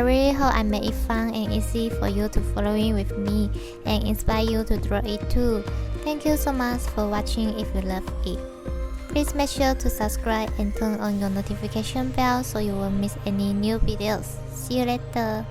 really hope I made it fun and easy for you to following with me and inspire you to draw it too. Thank you so much for watching. If you love it, please make sure to subscribe and turn on your notification bell so you won't miss any new videos. See you later.